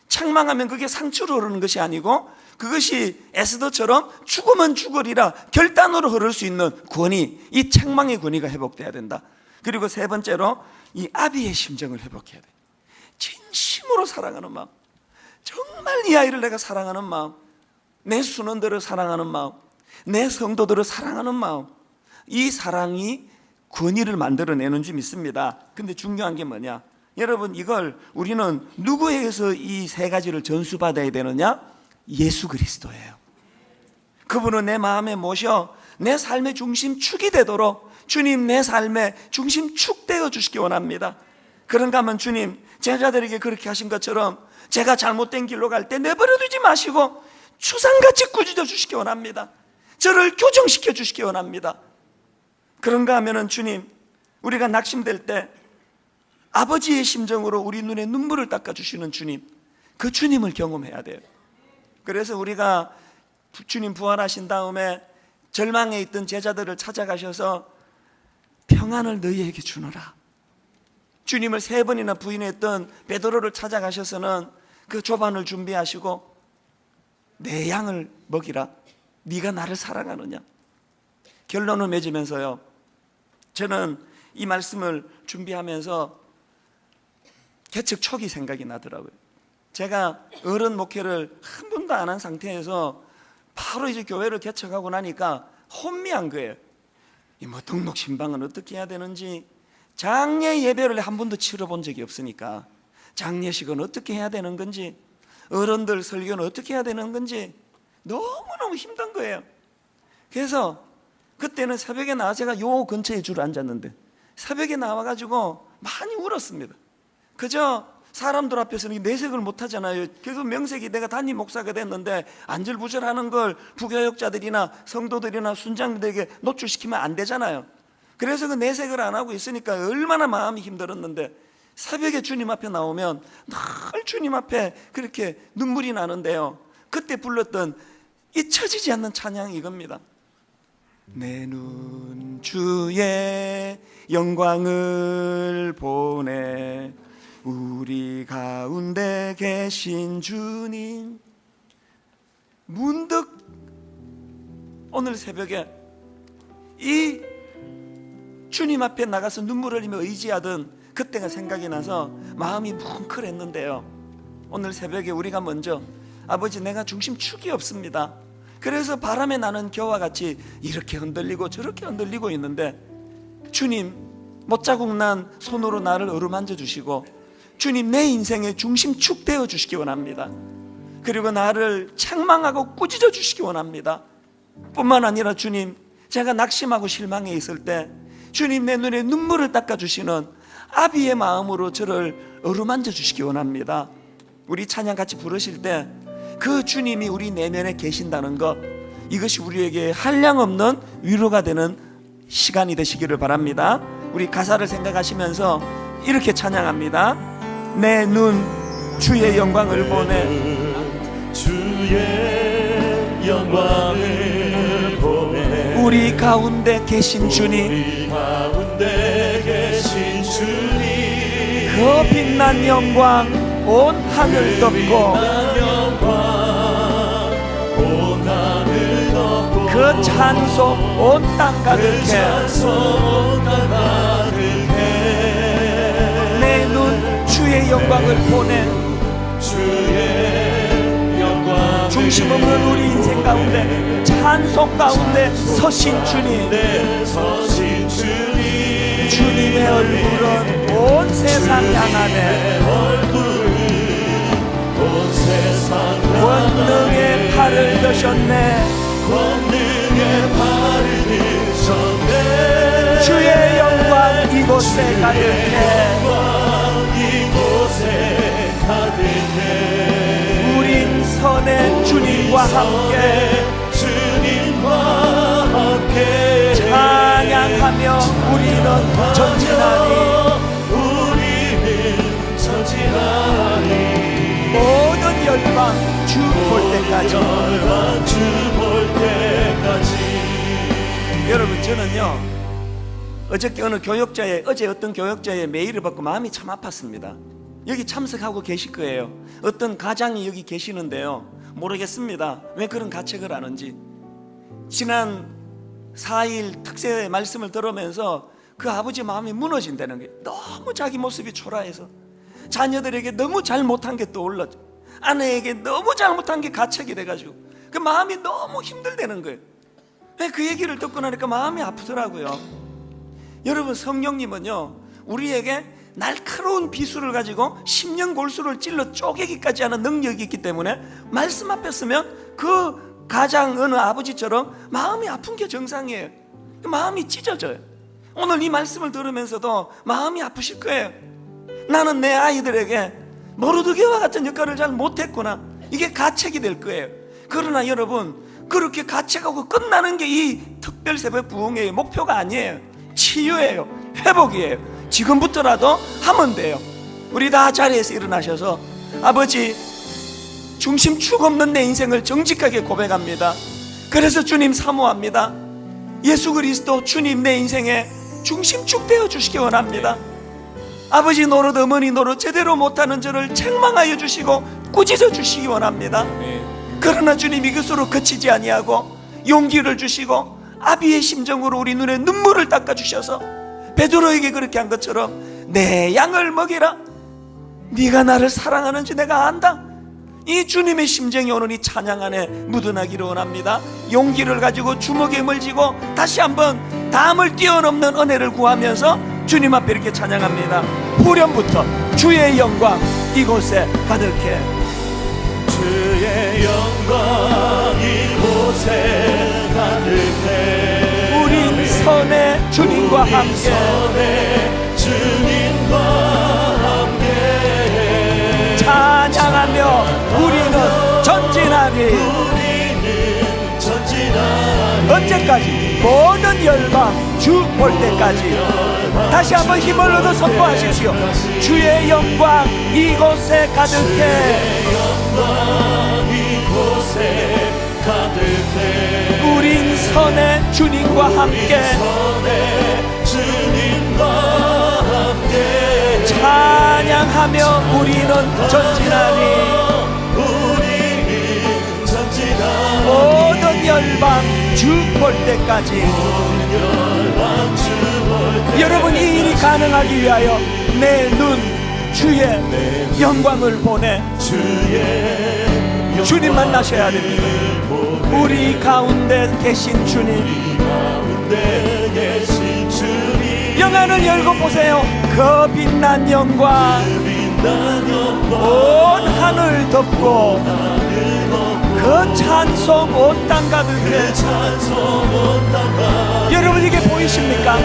책망하면 그게 상처로 흐르는 것이 아니고 그것이 에스더처럼 죽으면 죽으리라 결단으로 흐를 수 있는 권위, 이 책망의 권위가 회복돼야 된다. 그리고 세 번째로, 이 아비의 심정을 회복해야 돼. 진심으로 사랑하는 마음, 정말 이 아이를 내가 사랑하는 마음, 내 순원들을 사랑하는 마음, 내 성도들을 사랑하는 마음, 이 사랑이 권위를 만들어내는 줄 믿습니다. 근데 중요한 게 뭐냐, 여러분, 이걸 우리는 누구에게서 이 세 가지를 전수받아야 되느냐? 예수 그리스도예요. 그분은 내 마음에 모셔 내 삶의 중심축이 되도록 주님, 내 삶의 중심축 되어 주시기 원합니다. 그런가 하면 주님, 제자들에게 그렇게 하신 것처럼 제가 잘못된 길로 갈 때 내버려 두지 마시고 추상같이 꾸짖어 주시기 원합니다. 저를 교정시켜 주시기 원합니다. 그런가 하면 주님, 우리가 낙심될 때 아버지의 심정으로 우리 눈에 눈물을 닦아주시는 주님, 그 주님을 경험해야 돼요. 그래서 우리가 주님 부활하신 다음에 절망에 있던 제자들을 찾아가셔서 평안을 너희에게 주노라. 주님을 3번이나 부인했던 베드로를 찾아가셔서는 그 조반을 준비하시고 내 양을 먹이라. 네가 나를 사랑하느냐. 결론을 맺으면서요, 저는 이 말씀을 준비하면서 개척 초기 생각이 나더라고요. 제가 어른 목회를 한 번도 안 한 상태에서 바로 이제 교회를 개척하고 나니까 혼미한 거예요. 뭐 등록 신방은 어떻게 해야 되는지, 장례 예배를 한 번도 치러본 적이 없으니까 장례식은 어떻게 해야 되는 건지, 어른들 설교는 어떻게 해야 되는 건지 너무너무 힘든 거예요. 그래서 그때는 새벽에 나와, 제가 요 근처에 주로 앉았는데 새벽에 나와가지고 많이 울었습니다. 그저 사람들 앞에서는 내색을 못 하잖아요. 그래서 명색이 내가 담임 목사가 됐는데 안절부절하는 걸 부교역자들이나 성도들이나 순장들에게 노출시키면 안 되잖아요. 그래서 그 내색을 안 하고 있으니까 얼마나 마음이 힘들었는데, 새벽에 주님 앞에 나오면 늘 주님 앞에 그렇게 눈물이 나는데요, 그때 불렀던 잊혀지지 않는 찬양이 이겁니다. 내 눈 주의 영광을 보내, 우리 가운데 계신 주님. 문득 오늘 새벽에 이 주님 앞에 나가서 눈물 흘리며 의지하던 그때가 생각이 나서 마음이 뭉클했는데요, 오늘 새벽에 우리가 먼저, 아버지, 내가 중심축이 없습니다. 그래서 바람에 나는 겨와 같이 이렇게 흔들리고 저렇게 흔들리고 있는데, 주님, 못자국 난 손으로 나를 어루만져 주시고 주님, 내 인생의 중심축 되어 주시기 원합니다. 그리고 나를 책망하고 꾸짖어 주시기 원합니다. 뿐만 아니라 주님, 제가 낙심하고 실망해 있을 때 주님, 내 눈에 눈물을 닦아주시는 아비의 마음으로 저를 어루만져 주시기 원합니다. 우리 찬양 같이 부르실 때 그 주님이 우리 내면에 계신다는 것, 이것이 우리에게 한량없는 위로가 되는 시간이 되시기를 바랍니다. 우리 가사를 생각하시면서 이렇게 찬양합니다. 내 눈 주의 영광을 보네. 주의 영광을 보네. 우리 가운데 계신 주님, 우리 가운데 계신 주님, 그 빛난 영광 온 하늘 덮고, 온 하늘 덮고, 그 찬송 온 땅 가득해. 내 눈 주의 영광을 보내. 주의 영광 중심 없는 우리 인생 가운데 찬송 가운데 서신 주님, 서신 주님, 주님의 얼굴은 온 세상 향하네. 온 세상 권능의 팔을 드셨네. 권능의 팔을 드셨네. 주의 영광 이곳에 가득해. 이곳에 가득해. 우린 선의 주님과 함께 주님과 함께 찬양하며 우리는 전진하니. 우리는 전진하니. 모든 열방 주 볼 때까지. 주 볼 때까지. 여러분, 저는요 어저께 어제 어떤 교역자의 메일을 받고 마음이 참 아팠습니다. 여기 참석하고 계실 거예요. 어떤 가장이 여기 계시는데요, 모르겠습니다 왜 그런 가책을 하는지. 지난 4일 특세 말씀을 들으면서 그 아버지 마음이 무너진다는 거예요. 너무 자기 모습이 초라해서 자녀들에게 너무 잘못한 게 떠올라, 아내에게 너무 잘못한 게 가책이 돼가지고 그 마음이 너무 힘들다는 거예요. 그 얘기를 듣고 나니까 마음이 아프더라고요. 여러분, 성령님은요 우리에게 날카로운 비수를 가지고 십년 골수를 찔러 쪼개기까지 하는 능력이 있기 때문에 말씀 앞에 서면 그 가장 어느 아버지처럼 마음이 아픈 게 정상이에요. 마음이 찢어져요. 오늘 이 말씀을 들으면서도 마음이 아프실 거예요. 나는 내 아이들에게 모르드게와 같은 역할을 잘 못했구나, 이게 가책이 될 거예요. 그러나 여러분, 그렇게 가책하고 끝나는 게 이 특별 새벽 부흥회의 목표가 아니에요. 치유예요. 회복이에요. 지금부터라도 하면 돼요. 우리 다 자리에서 일어나셔서 아버지, 중심축 없는 내 인생을 정직하게 고백합니다. 그래서 주님 사모합니다. 예수 그리스도 주님 내 인생의 중심축 되어 주시기 원합니다. 아버지 노릇, 어머니 노릇 제대로 못하는 저를 책망하여 주시고 꾸짖어 주시기 원합니다. 그러나 주님, 이것으로 그치지 아니하고 용기를 주시고 아비의 심정으로 우리 눈에 눈물을 닦아 주셔서 베드로에게 그렇게 한 것처럼 내 양을 먹이라, 네가 나를 사랑하는지 내가 안다. 이 주님의 심정이 오늘 이 찬양 안에 묻어나기를 원합니다. 용기를 가지고 주먹에 힘을 쥐고 다시 한번 담을 뛰어넘는 은혜를 구하면서 주님 앞에 이렇게 찬양합니다. 후렴부터 주의 영광 이곳에 가득해. 주의 영광 이곳에 가득해. 우린 선의 주님과 함께, 선의 주님과 함께 찬양하며 우리는 전진하리. 우리는 전진하리. 언제까지? 모든 열방 주 볼 때까지. 다시 한번 힘을 얻어 선포하십시오. 주의 영광 이곳에 가득해. 영광 이곳에 가득해. 우린 선의 주님과 함께, 선의 주님과 함께 찬양하며 우리는 전진하리. 우리는 전진하리. 모든 열방 주 볼 때까지. 여러분, 이 일이 가능하기 위하여 내 눈 주의 영광을 보내. 주님 만나셔야 됩니다. 우리 가운데 계신 주님, 영안을 열고 보세요. 그 빛난 영광 온 하늘 덮고, 그 찬송 온 땅 가득해. 여러분, 이게 보이십니까?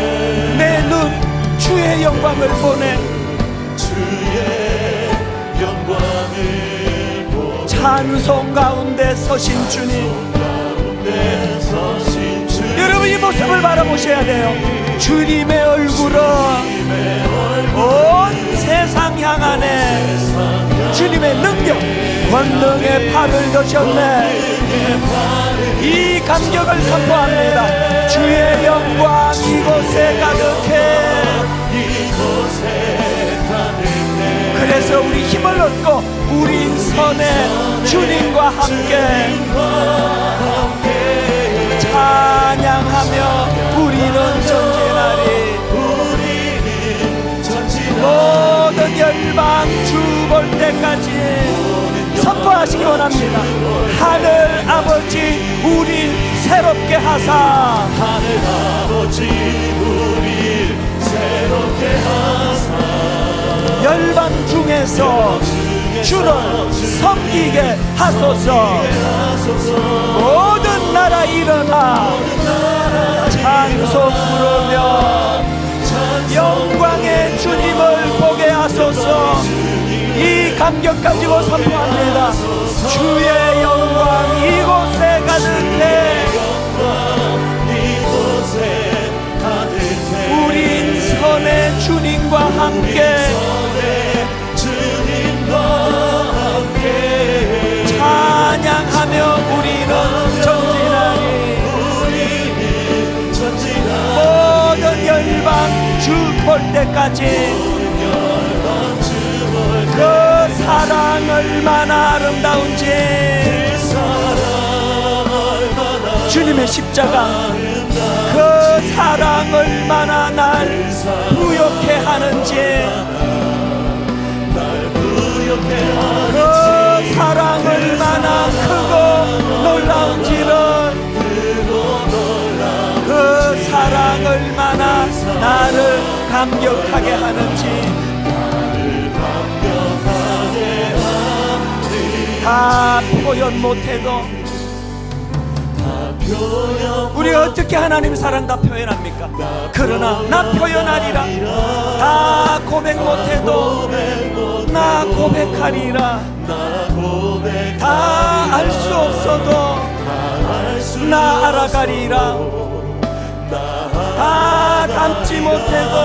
내 눈 주의 영광을 보내. 찬송 가운데 서신 주님, 여러분 여러분 이 모습을 바라보셔야 돼요. 주님의 얼굴은 온 세상 향하네. 주님의 능력, 권능의 팔을 드셨네. 이 감격을 선포합니다. 주의 영광 이곳에 가득해. 그래서 우리 힘을 얻고 우린 선에 주님과 함께 찬양하며 우리는 전진하리. 모든 열방 주 볼 때까지 선포하시기 원합니다. 하늘 아버지 우릴 새롭게 하사. 하늘 아버지 우리 새롭게 하사. 열방 중에서 주를 섬기게 하소서. 모든 나라 일어나 찬송 부르며 영광의 주님을 보게 하소서. 이 감격 가지고 선포합니다. 주의 영광 이곳에 가득해. 우린 선의 주님과 함께 찬양하며 우리는 전진하리. 모든 열방 주 볼 때까지 그 사랑 얼마나 아름다운지. 주님의 십자가 그 사랑 얼마나 날 부욕해 하는지. 그 사랑 얼마나 크고 놀라운지를. 그 사랑 얼마나 나를 감격하게 하는지 다 표현 못해도 우리가 어떻게 하나님 사랑 다 표현합니까? 그러나 나 표현하리라. 다 고백 못해도 나 고백하리라. 다 알 수 없어도 나 알아가리라. 다 닮지 못해도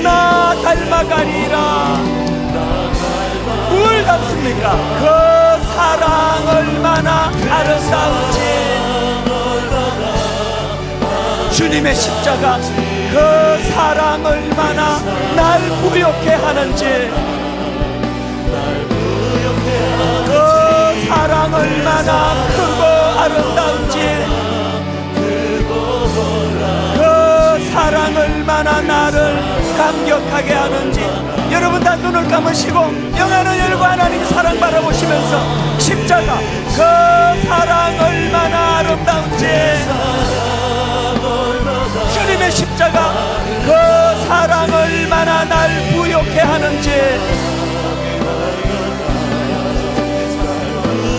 나 닮아가리라. 뭘 닮습니까? 그 사랑 얼마나 아름다운지. 주님의 십자가 그 사랑 얼마나 날 부욕해 하는지. 그 사랑 얼마나 크고 아름다운지. 그 사랑 얼마나 나를 감격하게 하는지. 여러분 다 눈을 감으시고 영하는 열과 하나님 사랑 바라보시면서 십자가 그 사랑 얼마나 아름다운지. 주님의 십자가 그 사랑 얼마나 날 부욕해 하는지.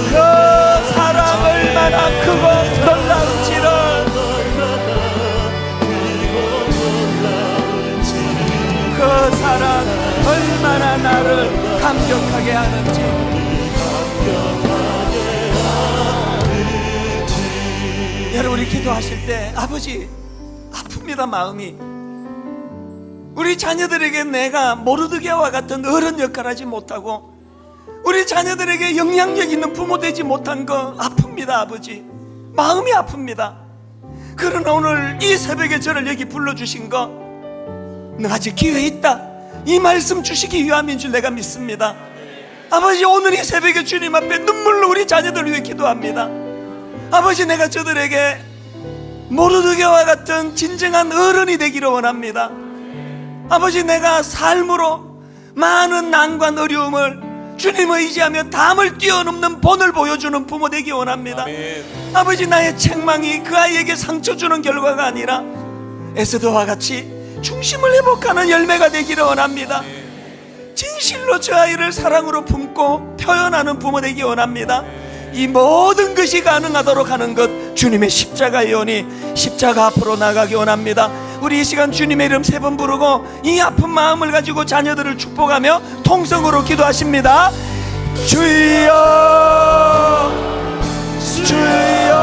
그 사랑 얼마나 크고 놀라운지를. 그 사랑 얼마나 나를 감격하게 하는지. 여러분 우리 기도하실 때 아버지 아픕니다. 마음이. 우리 자녀들에게 내가 모르드게와 같은 어른 역할하지 못하고 우리 자녀들에게 영향력 있는 부모 되지 못한 거 아픕니다. 아버지 마음이 아픕니다. 그러나 오늘 이 새벽에 저를 여기 불러주신 거 너 아직 기회 있다 이 말씀 주시기 위함인 줄 내가 믿습니다. 아버지 오늘 이 새벽에 주님 앞에 눈물로 우리 자녀들 위해 기도합니다. 아버지 내가 저들에게 모르드게와 같은 진정한 어른이 되기를 원합니다. 아버지 내가 삶으로 많은 난관 어려움을 주님을 의지하며 담을 뛰어넘는 본을 보여주는 부모 되기 원합니다. 아버지 나의 책망이 그 아이에게 상처 주는 결과가 아니라 에스더와 같이 중심을 회복하는 열매가 되기를 원합니다. 진실로 저 아이를 사랑으로 품고 표현하는 부모 되기 원합니다. 이 모든 것이 가능하도록 하는 것 주님의 십자가의 연이 십자가 앞으로 나가기 원합니다. 우리 이 시간 주님의 이름 3번 부르고 이 아픈 마음을 가지고 자녀들을 축복하며 통성으로 기도하십니다. 주여 주여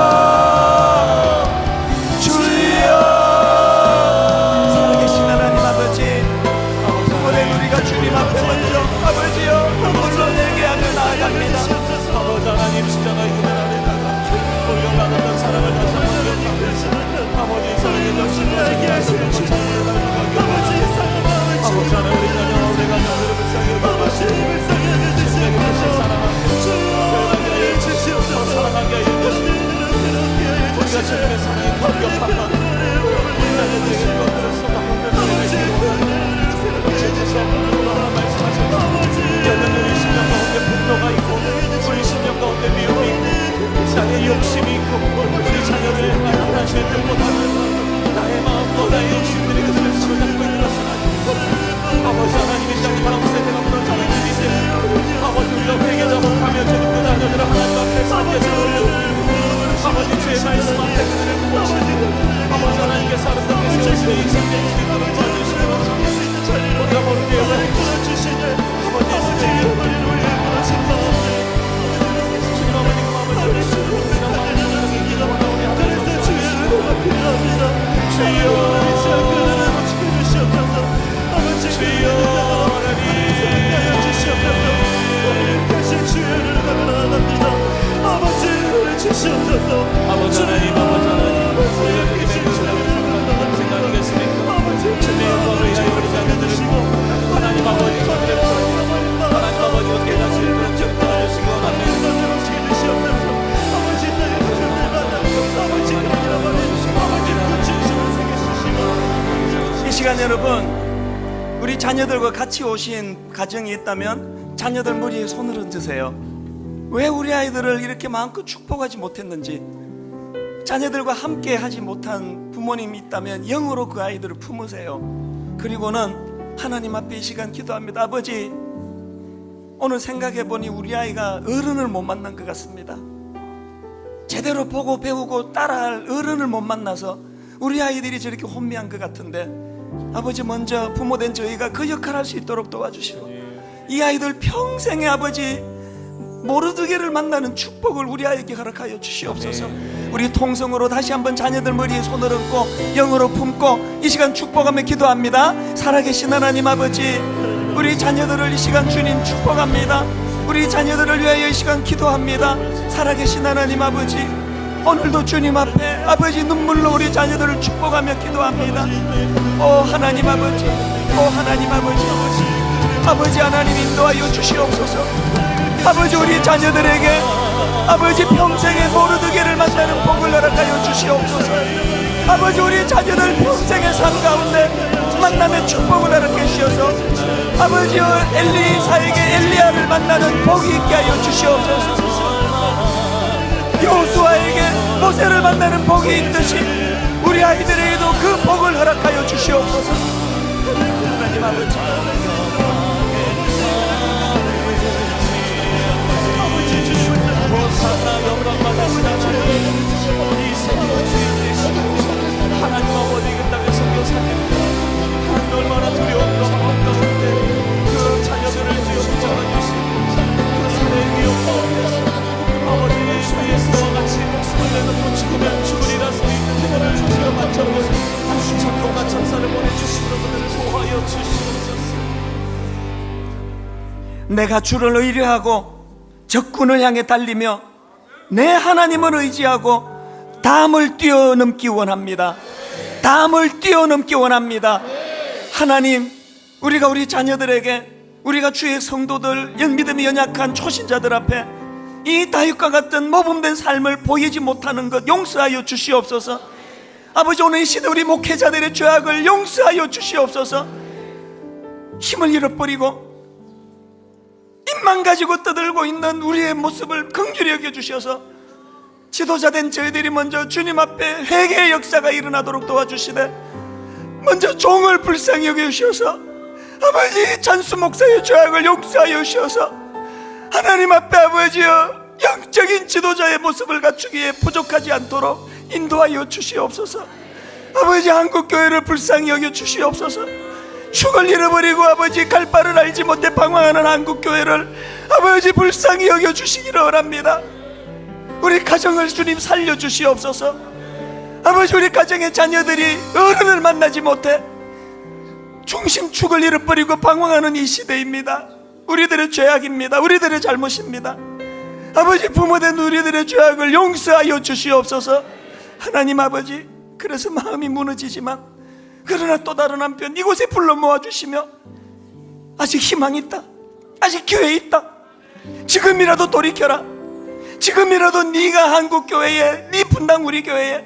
우리가 주님의 사랑이 감격하며 우리 자녀들에게 그것들을 쏟아 쏟아내는 말씀하셨죠. 여러분 우리 심령 가운데 분노가 있고 우리 심령 가운데 미움이 있고 자의 욕심이 있고 우리 자녀를 하나님의 뜻보다는 나의 마음보다 욕심들이 그들을 사로잡고 있는 것은 아니고 아버지 하나님의 땅이 다음 세대가 무너져 있기 때문에 아버지 우리가 회개 자복하며 주님과 자녀들을 하나님 앞에 맡겨주고 아버지 주의 말씀 앞에 그들을 부어주시고 아버지 하나님께서 아름답게 세우시는 이 생명이 있도록 도와주시고 우리가 모르게 아버지 주님 아버지 그 마음을 전해주시고 우리가 마음을 전해주시고 기도와 나오게 하나님 주여 주여 아버지 하나님 아버지 하나님 우리가 그렇게 생각하는 생각이겠습니까? 주님의 영광을 위하여 우리 자녀들을 하나님 아버지 하나님 아버지가 깨닫을 수 있도록 적당해 주시기 원합니다. 이 시간 여러분, 우리 자녀들과 같이 오신 가정이 있다면 자녀들 머리에 손을 얹으세요. 왜 우리 아이들을 이렇게 마음껏 축복하지 못했는지, 자녀들과 함께 하지 못한 부모님이 있다면 영으로 그 아이들을 품으세요. 그리고는 하나님 앞에 이 시간 기도합니다. 아버지, 오늘 생각해보니 우리 아이가 어른을 못 만난 것 같습니다. 제대로 보고 배우고 따라할 어른을 못 만나서 우리 아이들이 저렇게 혼미한 것 같은데, 아버지 먼저 부모된 저희가 그 역할을 할 수 있도록 도와주시고 이 아이들 평생에 아버지 모르드게를 만나는 축복을 우리 아이에게 허락하여 주시옵소서. 우리 통성으로 다시 한번 자녀들 머리에 손을 얹고 영으로 품고 이 시간 축복하며 기도합니다. 살아계신 하나님 아버지, 우리 자녀들을 이 시간 주님 축복합니다. 우리 자녀들을 위하여 이 시간 기도합니다. 살아계신 하나님 아버지, 오늘도 주님 앞에 아버지 눈물로 우리 자녀들을 축복하며 기도합니다. 오 하나님 아버지, 오 하나님 아버지, 아버지 하나님 인도하여 주시옵소서. 아버지 우리 자녀들에게 아버지 평생의 모르드게를 만나는 복을 허락하여 주시옵소서. 아버지 우리 자녀들 평생의 삶 가운데 만남의 축복을 허락해 주셔서 아버지 엘리사에게 엘리야를 만나는 복이 있게 하여 주시옵소서. 여호수아에게 모세를 만나는 복이 있듯이 우리 아이들에게도 그 복을 허락하여 주시옵소서. 하나님 아버지, 영광 받으시다 이 세계의 주인 되시고 하나님 아버지 그 땅에 섬겨 사십니다. 하나님 얼마나 두려운 가운데 그 자녀들을 주여 붙잡아 주시고 그 사례의 위협 가운데서 아버지의 주 예수와 같이 목숨을 내놓고 죽으면 죽으리라 소리있는 그들을 주여 맞춰보시고 천국과 천사를 보내주시므로 그들을 보호하여 주시옵소서. 내가 주를 의뢰하고 적군을 향해 달리며 내 하나님을 의지하고 담을 뛰어넘기 원합니다. 담을 뛰어넘기 원합니다. 하나님, 우리가 우리 자녀들에게, 우리가 주의 성도들, 믿음이 연약한 초신자들 앞에 이 다윗과 같은 모범된 삶을 보이지 못하는 것 용서하여 주시옵소서. 아버지 오늘 이 시대 우리 목회자들의 죄악을 용서하여 주시옵소서. 힘을 잃어버리고 입만 가지고 떠들고 있는 우리의 모습을 긍휼히 여겨주셔서 지도자된 저희들이 먼저 주님 앞에 회개의 역사가 일어나도록 도와주시되 먼저 종을 불쌍히 여겨주셔서 아버지 찬수 목사의 죄악을 용서하여 주셔서 하나님 앞에 아버지여 영적인 지도자의 모습을 갖추기에 부족하지 않도록 인도하여 주시옵소서. 아버지 한국교회를 불쌍히 여겨주시옵소서. 축을 잃어버리고 아버지 갈 바를 알지 못해 방황하는 한국교회를 아버지 불쌍히 여겨주시기를 원합니다. 우리 가정을 주님 살려주시옵소서. 아버지 우리 가정의 자녀들이 어른을 만나지 못해 중심축을 잃어버리고 방황하는 이 시대입니다. 우리들의 죄악입니다. 우리들의 잘못입니다. 아버지 부모된 우리들의 죄악을 용서하여 주시옵소서. 하나님 아버지, 그래서 마음이 무너지지만 그러나 또 다른 한편 이곳에 불러 모아주시며 아직 희망이 있다, 아직 기회 있다, 지금이라도 돌이켜라, 지금이라도 네가 한국교회에, 네 분당 우리 교회에,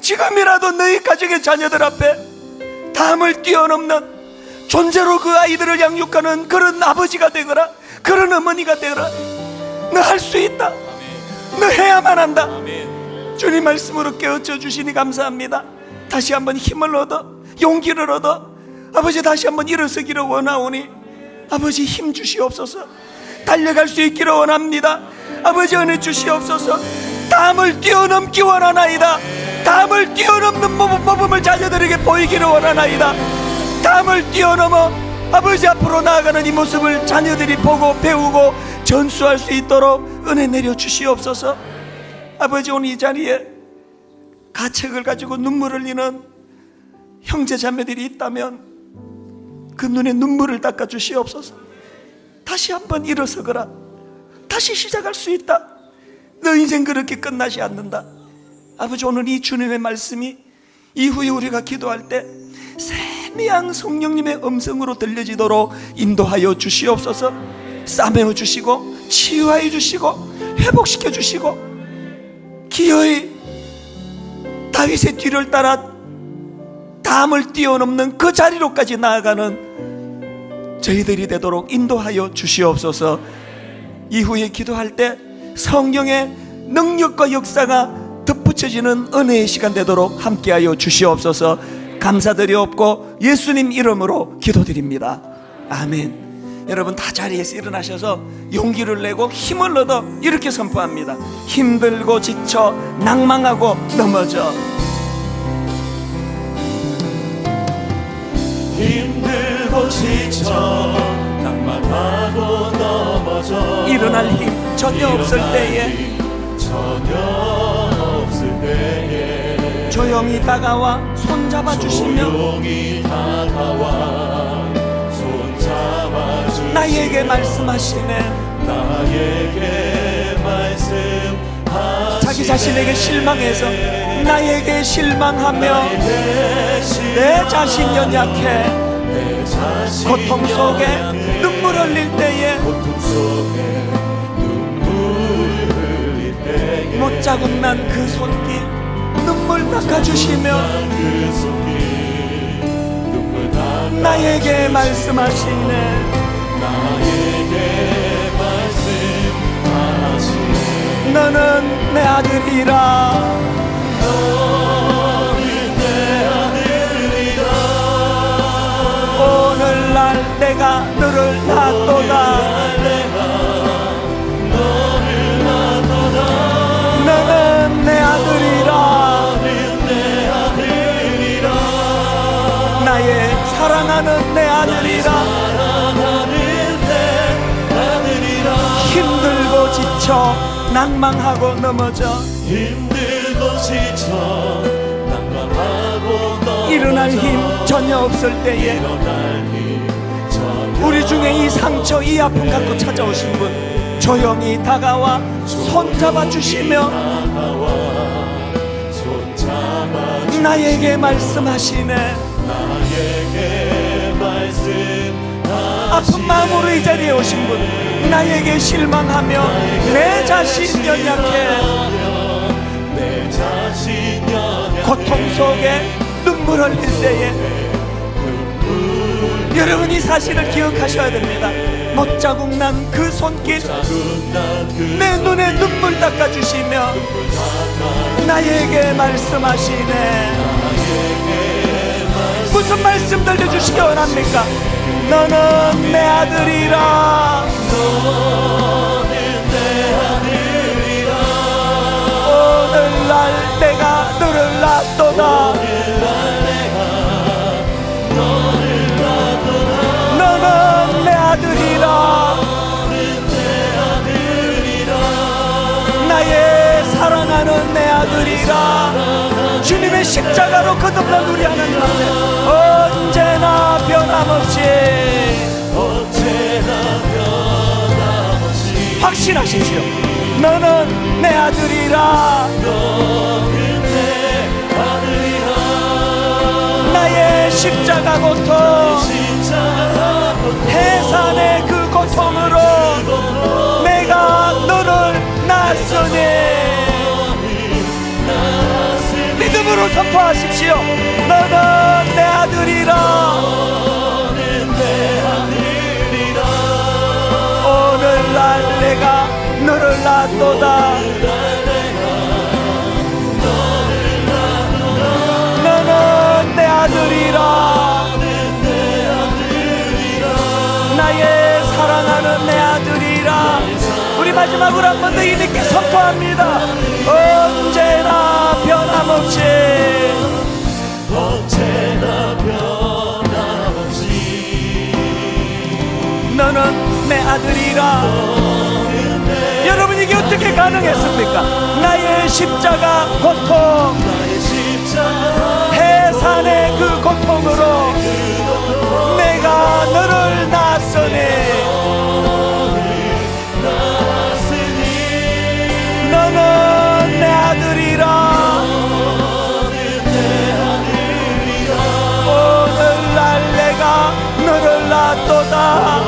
지금이라도 너희 가정의 자녀들 앞에 담을 뛰어넘는 존재로 그 아이들을 양육하는 그런 아버지가 되거라, 그런 어머니가 되거라. 너 할 수 있다. 너 해야만 한다. 주님 말씀으로 깨우쳐 주시니 감사합니다. 다시 한번 힘을 얻어, 용기를 얻어 아버지 다시 한번 일어서기를 원하오니 아버지 힘 주시옵소서. 달려갈 수 있기를 원합니다. 아버지 은혜 주시옵소서. 담을 뛰어넘기 원하나이다. 담을 뛰어넘는 모범을 자녀들에게 보이기를 원하나이다. 담을 뛰어넘어 아버지 앞으로 나아가는 이 모습을 자녀들이 보고 배우고 전수할 수 있도록 은혜 내려 주시옵소서. 아버지, 오늘 이 자리에 가책을 가지고 눈물을 흘리는 형제 자매들이 있다면 그 눈에 눈물을 닦아 주시옵소서. 다시 한번 일어서거라. 다시 시작할 수 있다. 너 인생 그렇게 끝나지 않는다. 아버지, 오늘 이 주님의 말씀이 이후에 우리가 기도할 때 세미한 성령님의 음성으로 들려지도록 인도하여 주시옵소서. 싸매어 주시고 치유하여 주시고 회복시켜 주시고 기어이 다윗의 뒤를 따라 담을 뛰어넘는 그 자리로까지 나아가는 저희들이 되도록 인도하여 주시옵소서. 이후에 기도할 때 성령의 능력과 역사가 덧붙여지는 은혜의 시간 되도록 함께하여 주시옵소서. 감사드리옵고 예수님 이름으로 기도드립니다. 아멘. 여러분 다 자리에서 일어나셔서 용기를 내고 힘을 얻어 이렇게 선포합니다. 힘들고 지쳐 낭망하고 넘어져. 힘들고 지쳐 낭만하고 넘어져 일어날 힘 전혀 없을 때에 조용히 다가와 손잡아 주시며 나에게 말씀하시네. 자기 자신에게 실망해서 나에게 실망하며 내 자신 연약해 고통 속에 눈물 흘릴 때에 못자국 난 그 손길 눈물 닦아주시며 나에게 말씀하시네. 너는 내 아들이라. 오늘날 내가 너를 낳았도다. 너는 내 아들이라. 나의 사랑하는 내 아들이라. 힘들고 지쳐 낭망하고 넘어져 힘들고 지쳐 낭망하고 넘어져 일어날 힘 전혀 없을 때에 우리 중에 이 상처 이 아픔 갖고 찾아오신 분 조용히 다가와 손잡아 주시며 나에게 말씀하시네. 아픈 마음으로 이 자리에 오신 분 나에게 실망하며 내 자신 연약해 고통 속에 눈물 흘릴 때에 여러분 이 사실을 기억하셔야 됩니다. 못자국 난 그 손길 내 눈에 눈물 닦아주시며 나에게 말씀하시네. 무슨 말씀 들려주시기 원합니까? 너는 내 아들이라. 오늘날 내가 너를 낳았도다. 너는 내 아들이라. 나의 사랑하는 내 아들이라. 주님의 십자가로 거듭난 우리 하나님 앞에 언제나 변함없이 확신하십시오. 너는 내 아들이라. 나의 십자가 고통 해산의 그 고통으로 내가 너를 낳았으니 나서니 믿음으로 선포하십시오. 너는 내 아들이라. 오늘날 내가 너를 낳았도다. 너는 내 아들이라. 나의 사랑하는 내 아들이라. 우리 마지막으로 한 번 더 이렇게 선포합니다. 언제나 변함없이 너는 내 아들이라. 여러분, 이게 어떻게 가능했습니까? 나의 십자가 고통, 해산의 그 고통으로 내가 너를 낳았으니 너는 내 아들이라. 오늘날 내가 너를 낳았도다.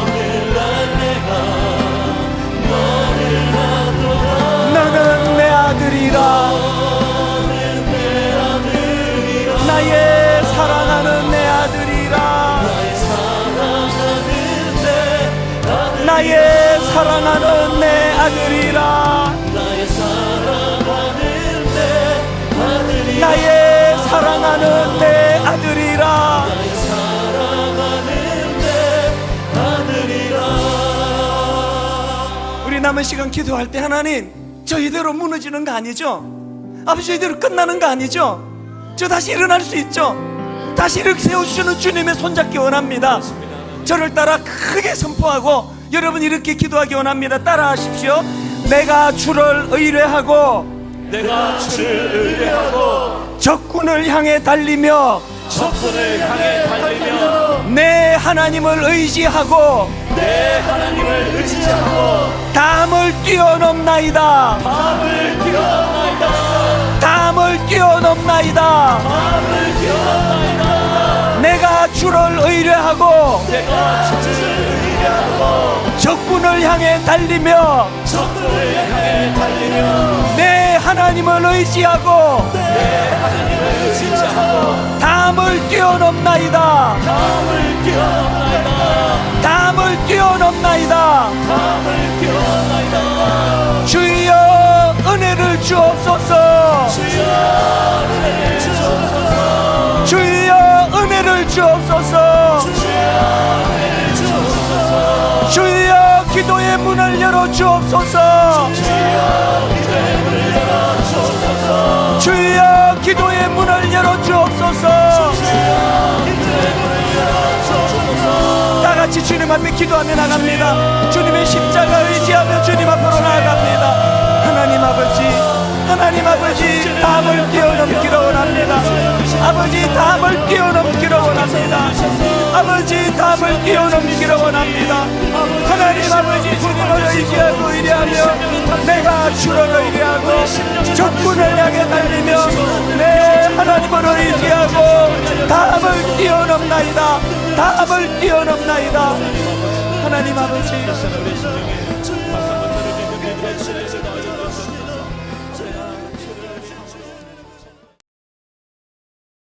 너는 내 아들이라. 나의 사랑하는 내 아들이라. 나의 사랑하는 내 아들이라. 나의 사랑하는 내 아들이라. 우리 남은 시간 기도할 때 하나님, 저 이대로 무너지는 거 아니죠? 아버지, 이대로 끝나는 거 아니죠? 저 다시 일어날 수 있죠? 다시 이렇게 세워주시는 주님의 손잡기 원합니다. 저를 따라 크게 선포하고 여러분 이렇게 기도하기 원합니다. 따라하십시오. 내가 주를 의뢰하고 내가 주를 의뢰하고 적군을 향해 달리며 적군을 향해 달리며 내 하나님을 의지하고 내 하나님을 의지하고 담을 뛰어넘나이다. 밤을 뛰어나이다. 담을 뛰어넘나이다. 밤을 뛰어나이다. 내가 주를 의뢰하고 내가 주를 의뢰하고 적군을 향해 달리며 적군을 향해 달리며 내 하나님을 의지하고 내 하나님을 의지하고 담을 뛰어넘나이다. 밤을 뛰어나이다. 담을 뛰어넘나이다. 밤을 뛰어나이다. 주여 은혜를 주옵소서. 주여 은혜를 주옵소서. 주여 은혜를 주옵소서. 주여 은혜를 주옵소서. 주여 기도의 문을 열어 주옵소서. 주여 기도의 문을 열어 주옵소서. 주여 기도의 문을 열어 주옵소서. 주여 기도의 문을 열어 주옵소서. 다 같이 주님 앞에 기도하며 나갑니다. 주님의 십자가 의지하며 주님 앞으로 나아갑니다. 하나님 아버지, 하나님 아버지, 담을 뛰어넘기로 원합니다. 아버지, 담을 뛰어넘기로 원합니다. 아버지, 담을 뛰어넘기로 원합니다. 하나님 아버지, 주님을 의지하고 의뢰하며 내가 주를 의뢰하고 적군을 향해 달리며 내 하나님을 의지하고 담을 뛰어넘나이다. 담을 뛰어넘나이다. 하나님 아버지,